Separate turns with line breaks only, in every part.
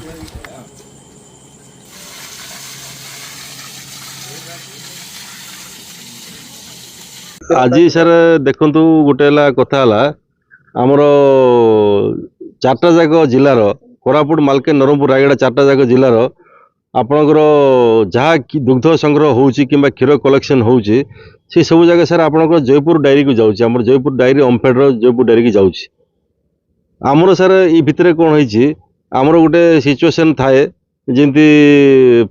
आज सर देखु गोटे कथा आमर चार्टा जाक जिलार कोरापुट मालके नरमपुर रायगड़ा चार्टा जाक जिलार आपणकर जहाँ दुग्ध संग्रह होउची किंबा क्षीर कलेक्शन होउची से सब जगह सर आपणकर जयपुर डायरी को जाउची हमर जयपुर डायरी ओमफेड जयपुर डायरी की जाउची आमर सर ये भितर कौन होइची आमर गोटे सिचुएशन थाए जेमती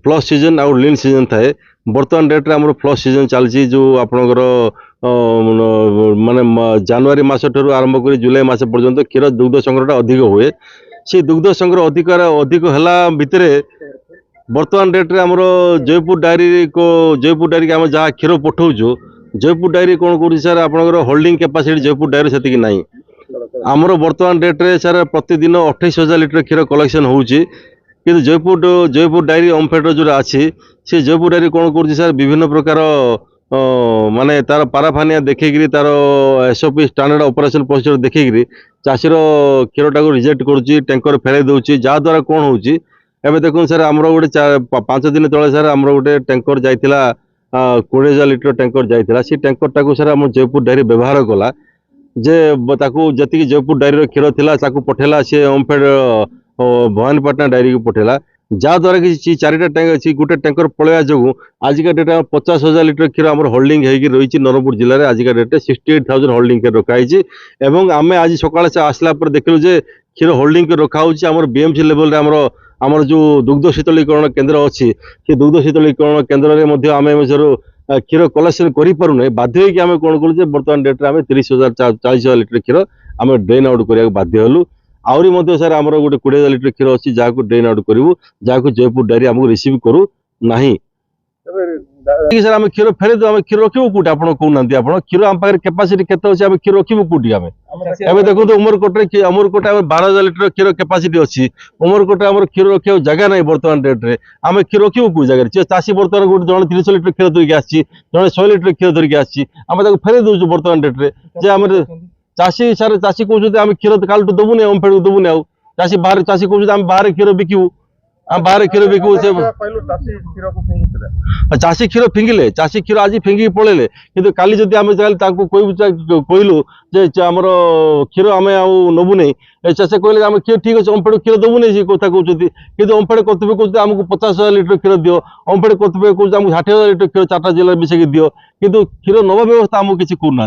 फ्लश सीजन आउ लीन सीजन थाए बर्तमान डेट्रे आमर फ्लश सीजन चलती जो आपणकर माने जनवरी मास ठू आरंभ कर जुलाई मास पर्यंत क्षीर दुग्ध संग्रह अधिक हुए से दुग्ध संग्रह अधिक है भितर बर्तमान डेट्रे आमर जयपुर डायरी को आम जहाँ क्षीर पठाऊँ जयपुर डायरी कौन कर सर आपंकर होल्डिंग कैपेसिटी जयपुर डायरी से नहीं आमर बर्तमान डेट्रे सर प्रतिदिन 28,000 लिटर क्षीर कलेक्शन होउची कि जयपुर डायरी ओमफेड जो अच्छी से जयपुर डायरी कौन कर सर विभिन्न प्रकार माने तार पाराफानिया देखिकी तार एसओपी स्टैंडर्ड ऑपरेशन प्रोसीजर देखिकी चाषीर क्षीरटा को रिजेक्ट करुच्ची टैंकर फेरई दूसरी जहाँद्वारा कौन होउची एबे देखो सर आमर गोटे 5 दिन तले सर आमर गोटे टैंकर जाइथिला 20,000 लिटर टैंकर जाइथिला से टैंकरटा को सर आम जयपुर डायरी व्यवहार कला जे ताकू जति जयपुर डायरी क्षीर थिला ताकू पठेला से ओमफेड भवानीपाटना डायरी को पठेला जहाँद्वारा कि चारिटा टैंकर गोटे टैंकर पलैया जो आजिका डेट 50,000 लिटर क्षीर आम होल्डिंग रही नरमपुर जिले में आजिका डेट 68,000 होल्डिंग रखाई एवं आम आज सका आसला देखलु जे क्षीर होल्डिंग रखा आम बीएमसी लेवल आमर जो दुग्ध शीतलीकरण केन्द्र अच्छी से दुग्ध शीतलीकरण केन्द्र में आम क्षीर कलेक्शन करें बाध्य आम कौन करूँ बर्तमान डेट्रे आम 30,000 40,000 लिटर क्षीर आम ड्रेन आउट करा बाध्य हलु आहरी सर आमर गोटे 20,000 लिटर क्षीर अच्छी जहाँ ड्रेन आउट करूँ जहाँ जयपुर डायरी आमको रिसीव करू ना सर आम क्षीर फेरे दो आम क्षीर रखू कौटे आप कहना आप क्षीर आम पाखे कैपेसिटी केते अच्छे आम क्षीर रखू कौटी आम एवं देखो उमरकोटे 12,000 लिटर क्षीर कैपेसिटी अच्छी उमरकोटे आम क्षीर रखा जगह ना बर्तमान डेट्रे आम क्षीर रखू कौ जगह चाषी बर्तमान गोटे जन 30 लिटर क्षीर धरिकी आसी जन 100 लिटर क्षीर धरिकी आसी आम फेरे दौर बर्तमान डेट्रे जे आम चाषी सर चाषी कहते आम क्षीर काल दबुनि ओमफेड को दबुनि आउ चाषी बाहर चाषी कहते आम बाहर क्षीर बिकू आम बाहर क्षीर बिकू से चाषी क्षीर फिंगिले चाषी क्षीर आज फिंगिकी पलैले कि काली जदि आम कहलु जे आमर क्षीर आम नबु नहीं से कहले आम क्षीर ठीक अच्छे ओमफेड क्षीर दबुनि से कथा कहते कि ओमफेड कर्तव्य कहते आमको 50,000 लिटर क्षीर दियो ओमफेड कर्तव्य कहते आमको 60,000 लिटर क्षीर चार्टा जिले मिसेक दियो कि क्षीर नवा व्यवस्था आमको किसी करना।